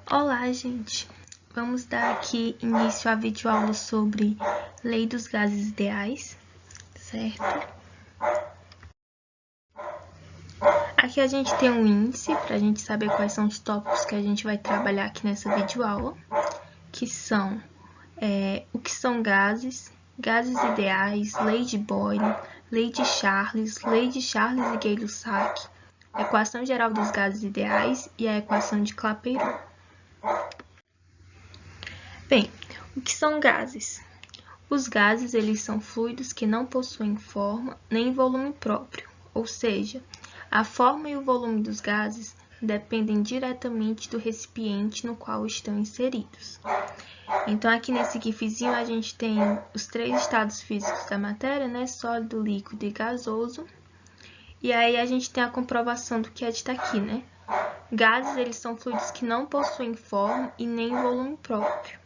Olá, gente! Vamos dar aqui início à videoaula sobre Lei dos Gases Ideais, certo? Aqui a gente tem um índice para a gente saber quais são os tópicos que a gente vai trabalhar aqui nessa videoaula, que são o que são gases, gases ideais, lei de Boyle, lei de Charles e Gay-Lussac, a equação geral dos gases ideais e a equação de Clapeyron. Bem, o que são gases? Os gases, eles são fluidos que não possuem forma nem volume próprio, ou seja, a forma e o volume dos gases dependem diretamente do recipiente no qual estão inseridos. Então, aqui nesse gifzinho, a gente tem os três estados físicos da matéria, né? Sólido, líquido e gasoso. E aí, a gente tem a comprovação do que é dito aqui, né? Gases, eles são fluidos que não possuem forma e nem volume próprio.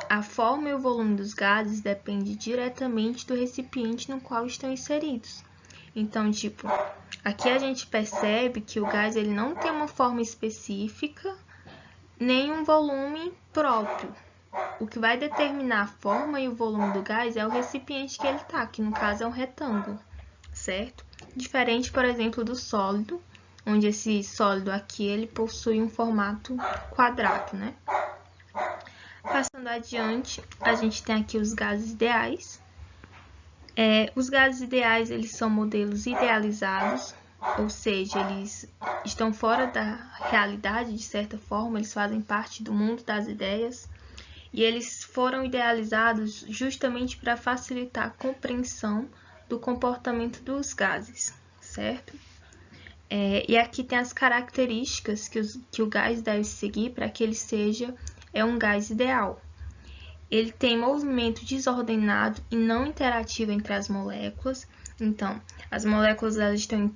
A forma e o volume dos gases depende diretamente do recipiente no qual estão inseridos. Então, aqui a gente percebe que o gás ele não tem uma forma específica, nem um volume próprio. O que vai determinar a forma e o volume do gás é o recipiente que ele está, que no caso é um retângulo, certo? Diferente, por exemplo, do sólido, onde esse sólido aqui ele possui um formato quadrado, né? Passando adiante, a gente tem aqui os gases ideais. Os gases ideais, eles são modelos idealizados, ou seja, eles estão fora da realidade, de certa forma, eles fazem parte do mundo das ideias, e eles foram idealizados justamente para facilitar a compreensão do comportamento dos gases, certo? E aqui tem as características que o gás deve seguir para que ele seja um gás ideal. Ele tem movimento desordenado e não interativo entre as moléculas. Então, as moléculas elas estão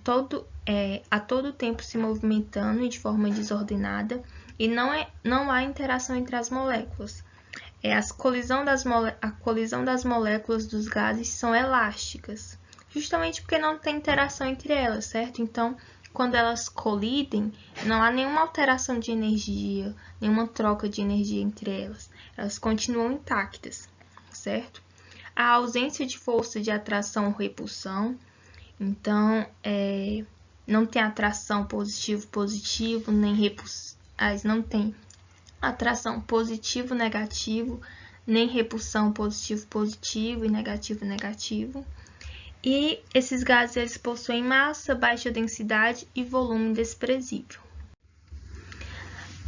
a todo tempo se movimentando e de forma desordenada e não há interação entre as moléculas. A colisão das moléculas dos gases são elásticas, justamente porque não tem interação entre elas, certo? Então, quando elas colidem, não há nenhuma alteração de energia, nenhuma troca de energia entre elas. Elas continuam intactas, certo? A ausência de força de atração ou repulsão, então, não tem atração positivo-positivo, nem repulsão, não tem atração positivo-negativo, nem repulsão positivo-positivo e negativo-negativo. E esses gases eles possuem massa, baixa densidade e volume desprezível.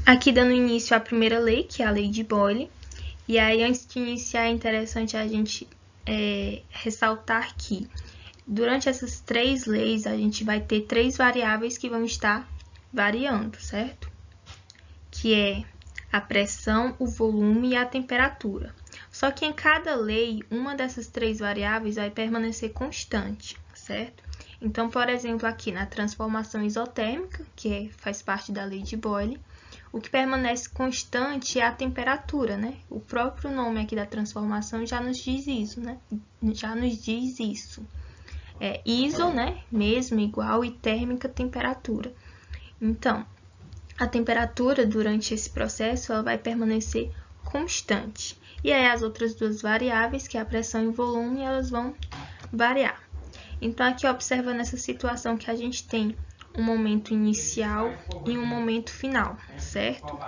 Aqui dando início à primeira lei, que é a lei de Boyle. E aí, antes de iniciar, é interessante a gente ressaltar que durante essas três leis, a gente vai ter três variáveis que vão estar variando, certo? Que é a pressão, o volume e a temperatura. Só que em cada lei, uma dessas três variáveis vai permanecer constante, certo? Então, por exemplo, aqui na transformação isotérmica, que faz parte da lei de Boyle, o que permanece constante é a temperatura, né? O próprio nome aqui da transformação já nos diz isso, né? Já nos diz isso. Iso, né? Mesmo, igual, e térmica, temperatura. Então, a temperatura durante esse processo ela vai permanecer constante. E aí as outras duas variáveis, que é a pressão e o volume, elas vão variar. Então, aqui observando essa situação que a gente tem um momento inicial e um momento final, certo?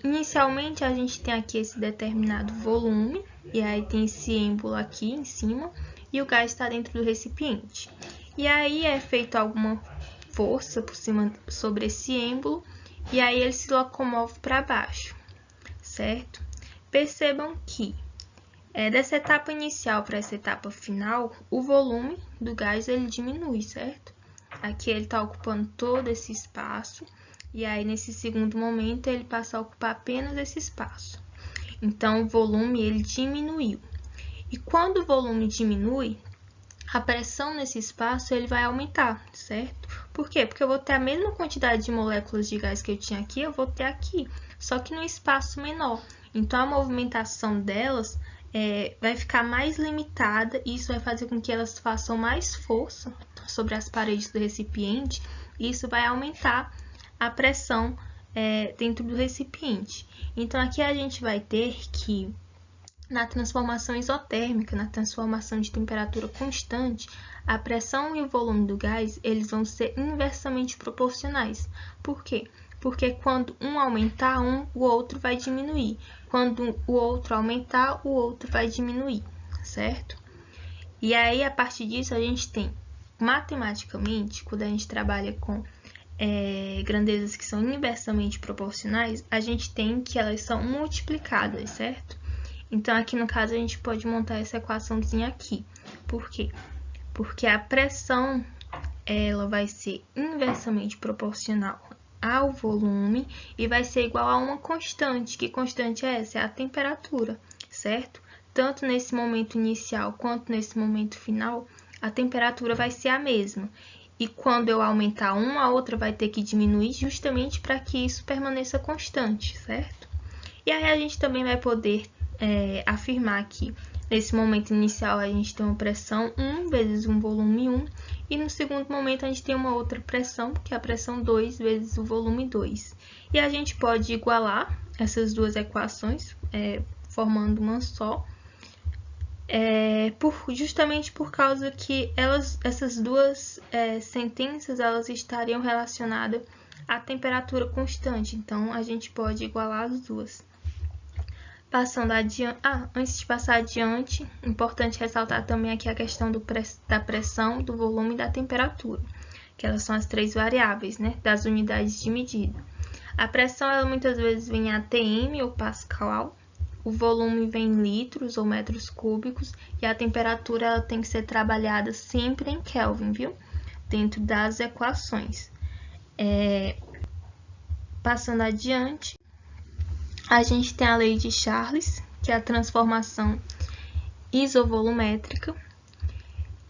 Inicialmente, a gente tem aqui esse determinado volume, e aí tem esse êmbolo aqui em cima, e o gás está dentro do recipiente. E aí é feito alguma força por cima sobre esse êmbolo, e aí ele se locomove para baixo, certo? Percebam que dessa etapa inicial para essa etapa final, o volume do gás ele diminui, certo? Aqui ele está ocupando todo esse espaço, e aí nesse segundo momento ele passa a ocupar apenas esse espaço. Então, o volume ele diminuiu. E quando o volume diminui, a pressão nesse espaço ele vai aumentar, certo? Por quê? Porque eu vou ter a mesma quantidade de moléculas de gás que eu tinha aqui, eu vou ter aqui, só que num espaço menor. Então, a movimentação delas vai ficar mais limitada e isso vai fazer com que elas façam mais força sobre as paredes do recipiente e isso vai aumentar a pressão dentro do recipiente. Então, aqui a gente vai ter que, na transformação isotérmica, na transformação de temperatura constante, a pressão e o volume do gás, eles vão ser inversamente proporcionais. Por quê? Porque quando um aumentar, o outro vai diminuir. Quando o outro aumentar, o outro vai diminuir, certo? E aí, a partir disso, a gente tem, matematicamente, quando a gente trabalha com grandezas que são inversamente proporcionais, a gente tem que elas são multiplicadas, certo? Então, aqui no caso, a gente pode montar essa equaçãozinha aqui. Por quê? Porque a pressão, ela vai ser inversamente proporcional ao volume e vai ser igual a uma constante. Que constante é essa? É a temperatura, certo? Tanto nesse momento inicial quanto nesse momento final, a temperatura vai ser a mesma. E quando eu aumentar uma, a outra vai ter que diminuir justamente para que isso permaneça constante, certo? E aí a gente também vai poder afirmar que nesse momento inicial a gente tem uma pressão 1 vezes um volume 1, e no segundo momento a gente tem uma outra pressão, que é a pressão 2 vezes o volume 2. E a gente pode igualar essas duas equações, formando uma só, justamente por causa que essas duas sentenças elas estariam relacionadas à temperatura constante, então a gente pode igualar as duas. Passando adiante, antes de passar adiante, importante ressaltar também aqui a questão da pressão, do volume e da temperatura, que elas são as três variáveis, né, das unidades de medida. A pressão, ela muitas vezes vem em atm ou pascal, o volume vem em litros ou metros cúbicos, e a temperatura ela tem que ser trabalhada sempre em Kelvin, viu? Dentro das equações. Passando adiante, a gente tem a lei de Charles, que é a transformação isovolumétrica,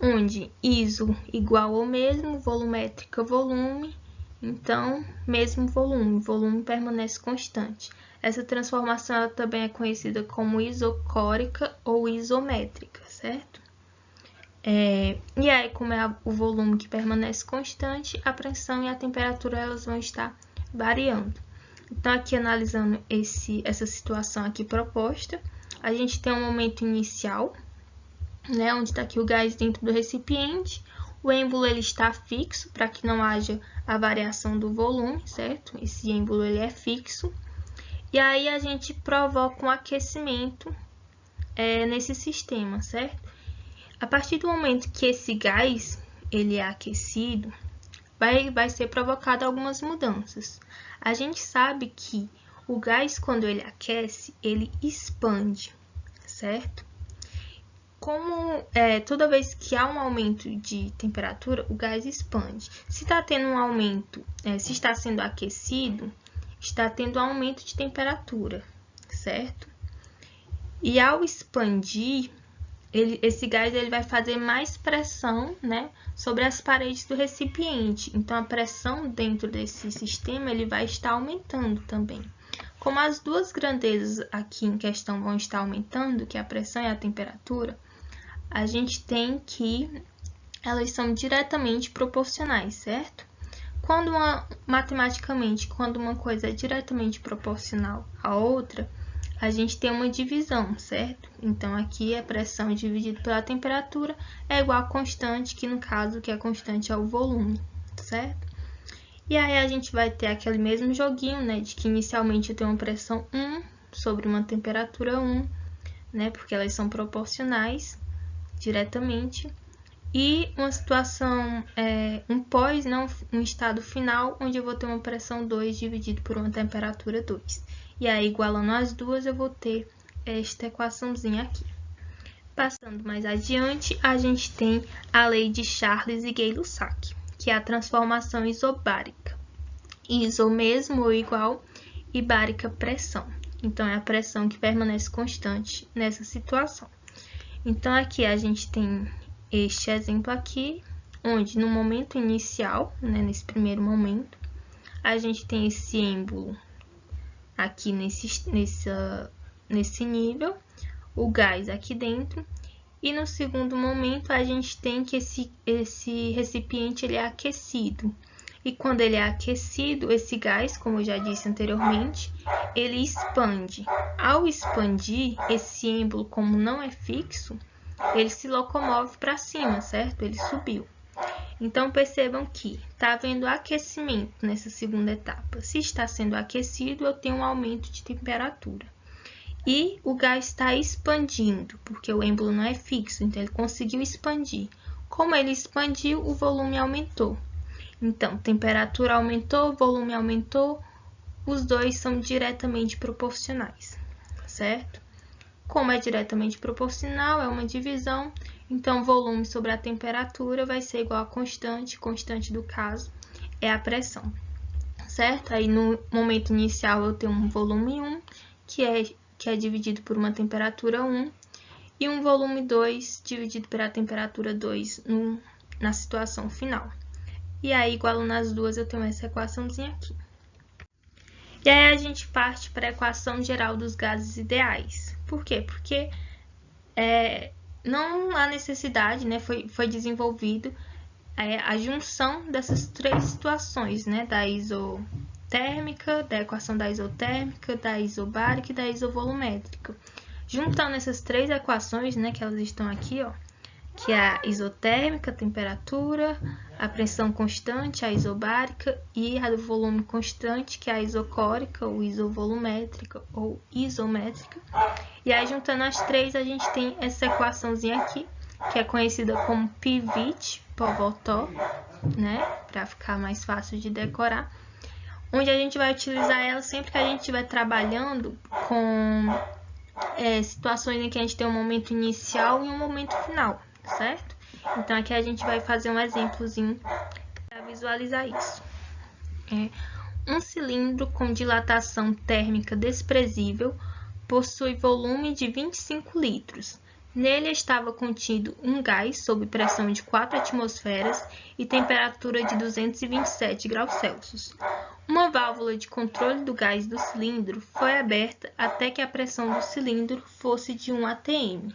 onde iso igual ao mesmo, volumétrica volume, então mesmo volume, volume permanece constante. Essa transformação ela também é conhecida como isocórica ou isométrica, certo? E aí, como é o volume que permanece constante, a pressão e a temperatura elas vão estar variando. Então, aqui analisando essa situação aqui proposta, a gente tem um momento inicial, né, onde está aqui o gás dentro do recipiente, o êmbolo ele está fixo para que não haja a variação do volume, certo? Esse êmbolo ele é fixo. E aí a gente provoca um aquecimento nesse sistema, certo? A partir do momento que esse gás ele é aquecido, vai ser provocado algumas mudanças. A gente sabe que o gás, quando ele aquece, ele expande, certo? Como toda vez que há um aumento de temperatura, o gás expande. Se está tendo um aumento, se está sendo aquecido, está tendo um aumento de temperatura, certo? E ao expandir, esse gás ele vai fazer mais pressão, né, sobre as paredes do recipiente. Então, a pressão dentro desse sistema ele vai estar aumentando também. Como as duas grandezas aqui em questão vão estar aumentando, que é a pressão e a temperatura, a gente tem que elas são diretamente proporcionais, certo? Matematicamente, quando uma coisa é diretamente proporcional à outra, a gente tem uma divisão, certo? Então, aqui a pressão dividida pela temperatura é igual a constante, que no caso, que a constante é o volume, certo? E aí, a gente vai ter aquele mesmo joguinho, né? De que inicialmente eu tenho uma pressão 1 sobre uma temperatura 1, né? Porque elas são proporcionais diretamente. E uma situação, um estado final, onde eu vou ter uma pressão 2 dividido por uma temperatura 2. E aí, igualando as duas, eu vou ter esta equaçãozinha aqui. Passando mais adiante, a gente tem a lei de Charles e Gay-Lussac, que é a transformação isobárica. Iso mesmo ou igual, e bárica pressão. Então, é a pressão que permanece constante nessa situação. Então, aqui a gente tem este exemplo aqui, onde no momento inicial, né, nesse primeiro momento, a gente tem esse êmbolo aqui nesse nível, o gás aqui dentro, e no segundo momento a gente tem que esse recipiente ele é aquecido. E quando ele é aquecido, esse gás, como eu já disse anteriormente, ele expande. Ao expandir, esse êmbolo, como não é fixo, ele se locomove para cima, certo? Ele subiu. Então, percebam que está havendo aquecimento nessa segunda etapa. Se está sendo aquecido, eu tenho um aumento de temperatura. E o gás está expandindo, porque o êmbolo não é fixo, então ele conseguiu expandir. Como ele expandiu, o volume aumentou. Então, temperatura aumentou, volume aumentou, os dois são diretamente proporcionais, certo? Como é diretamente proporcional, é uma divisão, então volume sobre a temperatura vai ser igual a constante, constante do caso é a pressão, certo? Aí no momento inicial eu tenho um volume 1, que é dividido por uma temperatura 1, e um volume 2 dividido pela temperatura 2 na situação final. E aí, igualando nas duas, eu tenho essa equaçãozinha aqui. E aí a gente parte para a equação geral dos gases ideais. Por quê? Porque não há necessidade, né? Foi desenvolvido a junção dessas três situações, né? Da isotérmica, da equação da isotérmica, da isobárica e da isovolumétrica. Juntando essas três equações, né? Que elas estão aqui, ó. Que é a isotérmica, a temperatura, a pressão constante, a isobárica, e a do volume constante, que é a isocórica, ou isovolumétrica, ou isométrica. E aí, juntando as três, a gente tem essa equaçãozinha aqui, que é conhecida como Pivot, Povotó, né? Para ficar mais fácil de decorar. Onde a gente vai utilizar ela sempre que a gente estiver trabalhando com situações em que a gente tem um momento inicial e um momento final, certo? Então, aqui a gente vai fazer um exemplozinho para visualizar isso. Um cilindro com dilatação térmica desprezível possui volume de 25 litros. Nele estava contido um gás sob pressão de 4 atmosferas e temperatura de 227 graus Celsius. Uma válvula de controle do gás do cilindro foi aberta até que a pressão do cilindro fosse de 1 atm.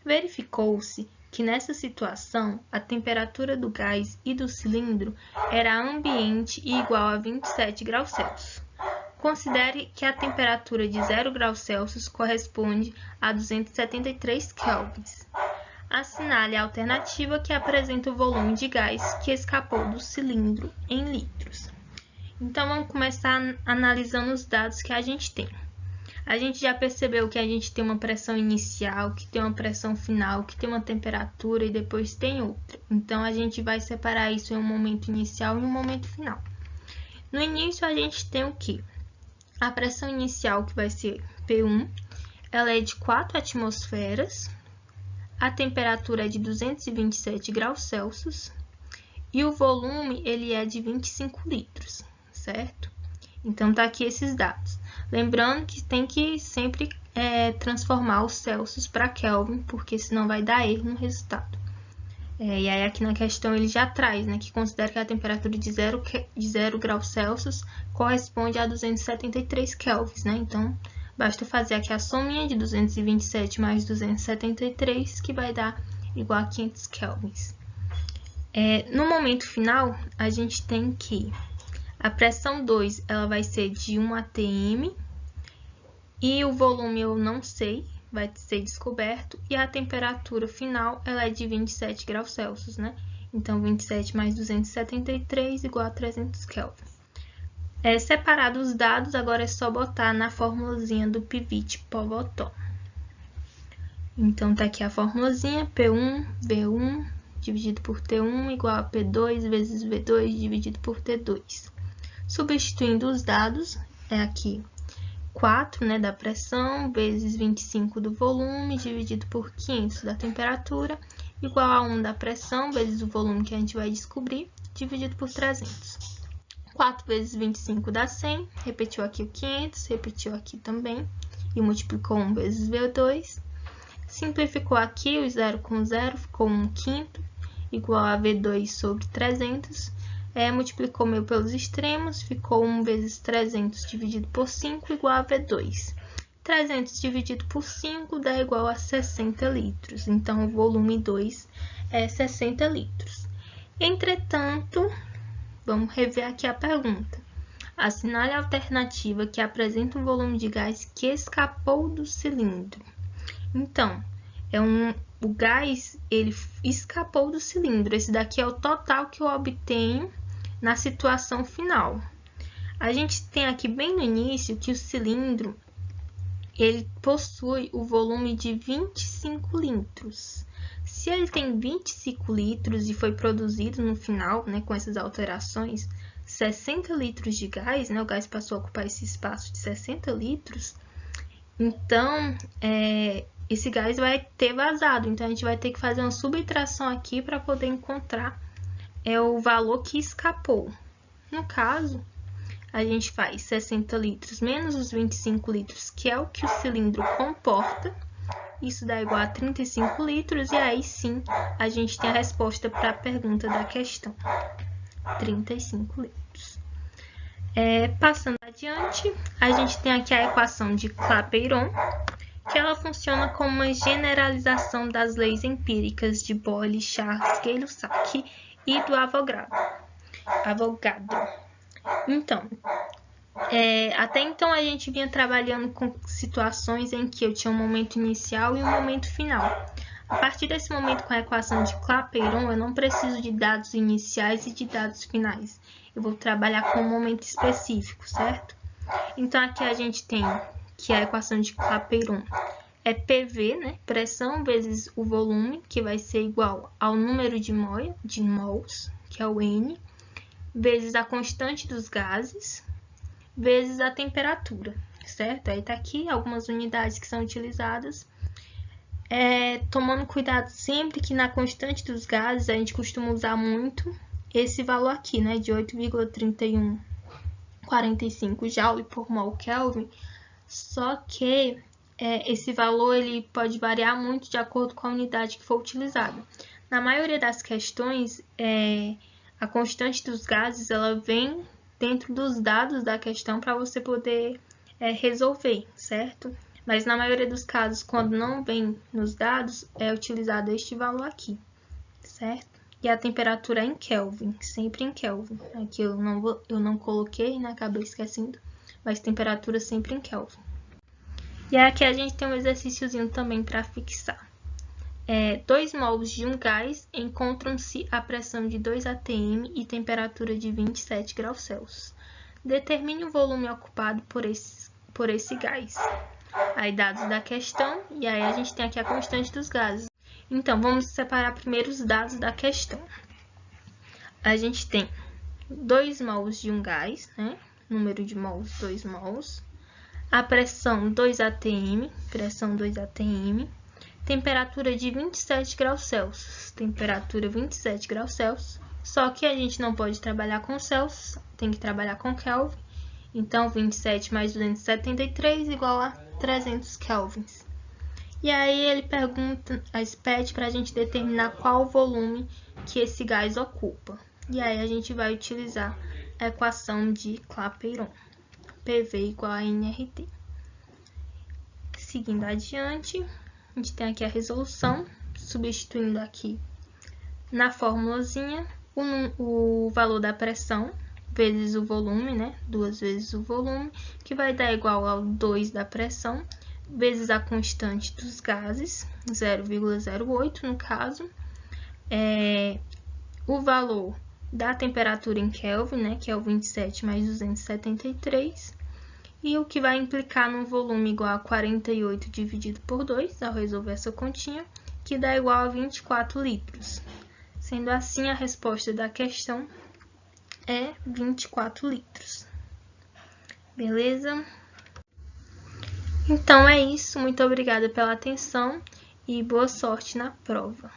Verificou-se que nessa situação a temperatura do gás e do cilindro era ambiente e igual a 27 graus Celsius. Considere que a temperatura de 0 graus Celsius corresponde a 273 kelvins. Assinale a alternativa que apresenta o volume de gás que escapou do cilindro em litros. Então, vamos começar analisando os dados que a gente tem. A gente já percebeu que a gente tem uma pressão inicial, que tem uma pressão final, que tem uma temperatura e depois tem outra. Então, a gente vai separar isso em um momento inicial e um momento final. No início, a gente tem o quê? A pressão inicial, que vai ser P1, ela é de 4 atmosferas, a temperatura é de 227 graus Celsius e o volume ele é de 25 litros, certo? Então, tá aqui esses dados. Lembrando que tem que sempre transformar os Celsius para Kelvin, porque senão vai dar erro no resultado. E aí aqui na questão ele já traz, né, que considera que a temperatura de 0 graus Celsius corresponde a 273 kelvins, né? Então, basta fazer aqui a sominha de 227 mais 273, que vai dar igual a 500 kelvins. No momento final, a gente tem que a pressão 2 ela vai ser de 1 atm e o volume eu não sei, vai ser descoberto, e a temperatura final ela é de 27 graus Celsius, né? Então, 27 mais 273 igual a 300 Kelvin. Separados os dados, agora é só botar na formulazinha do Pivot Povotó. Então, tá aqui a formulazinha, P1, V1 dividido por T1 igual a P2 vezes V2 dividido por T2. Substituindo os dados, é aqui 4, né, da pressão, vezes 25 do volume, dividido por 500 da temperatura, igual a 1 da pressão, vezes o volume que a gente vai descobrir, dividido por 300. 4 vezes 25 dá 100, repetiu aqui o 500, repetiu aqui também, e multiplicou 1 vezes V2. Simplificou aqui, o 0 com 0, ficou 1 quinto, igual a V2 sobre 300. Multiplicou meu pelos extremos, ficou 1 vezes 300 dividido por 5 igual a V2. 300 dividido por 5 dá igual a 60 litros. Então, o volume 2 é 60 litros. Entretanto, Vamos rever aqui a pergunta. Assinale a alternativa que apresenta um volume de gás que escapou do cilindro. Então, o gás ele escapou do cilindro. Esse daqui é o total que eu obtenho na situação final. A gente tem aqui bem no início que o cilindro ele possui o volume de 25 litros. Se ele tem 25 litros e foi produzido no final, né, com essas alterações, 60 litros de gás, né, o gás passou a ocupar esse espaço de 60 litros, então, esse gás vai ter vazado. Então, a gente vai ter que fazer uma subtração aqui para poder encontrar o valor que escapou. No caso, a gente faz 60 litros menos os 25 litros, que é o que o cilindro comporta. Isso dá igual a 35 litros, e aí sim a gente tem a resposta para a pergunta da questão. 35 litros. Passando adiante, a gente tem aqui a equação de Clapeyron, que ela funciona como uma generalização das leis empíricas de Boyle, Charles, Gay-Lussac e do Avogadro. Então, até então a gente vinha trabalhando com situações em que eu tinha um momento inicial e um momento final. A partir desse momento, com a equação de Clapeyron, eu não preciso de dados iniciais e de dados finais. Eu vou trabalhar com um momento específico, certo? Então, aqui a gente tem que a equação de Clapeyron é PV, né? Pressão vezes o volume, que vai ser igual ao número de mols, que é o N, vezes a constante dos gases, vezes a temperatura, certo? Aí tá aqui algumas unidades que são utilizadas. Tomando cuidado sempre que na constante dos gases a gente costuma usar muito esse valor aqui, né? De 8,3145 joule por mol Kelvin. Só que esse valor ele pode variar muito de acordo com a unidade que for utilizada. Na maioria das questões, a constante dos gases ela vem dentro dos dados da questão para você poder resolver, certo? Mas na maioria dos casos, quando não vem nos dados, é utilizado este valor aqui, certo? E a temperatura é em Kelvin, sempre em Kelvin. Aqui eu não coloquei, né? Acabei esquecendo, mas temperatura sempre em Kelvin. E aqui a gente tem um exercíciozinho também para fixar. 2 mols de um gás encontram-se a pressão de 2 atm e temperatura de 27 graus Celsius. Determine o volume ocupado por esse gás. Aí dados da questão, e aí a gente tem aqui a constante dos gases. Então, vamos separar primeiro os dados da questão. A gente tem 2 mols de um gás, né? Número de mols, 2 mols. A pressão 2 atm, temperatura de 27 graus Celsius, temperatura 27 graus Celsius, só que a gente não pode trabalhar com Celsius, tem que trabalhar com Kelvin, então 27 mais 273 igual a 300 kelvins. E aí ele pede para a gente determinar qual o volume que esse gás ocupa. E aí a gente vai utilizar a equação de Clapeyron, PV igual a nRT. Seguindo adiante, a gente tem aqui a resolução, substituindo aqui na formulazinha o valor da pressão vezes o volume, né? 2 vezes o volume, que vai dar igual ao 2 da pressão, vezes a constante dos gases, 0,08 no caso, o valor da temperatura em Kelvin, né? Que é o 27 mais 273, e o que vai implicar num volume igual a 48 dividido por 2, ao resolver essa continha, que dá igual a 24 litros. Sendo assim, a resposta da questão é 24 litros. Beleza? Então é isso. Muito obrigada pela atenção e boa sorte na prova.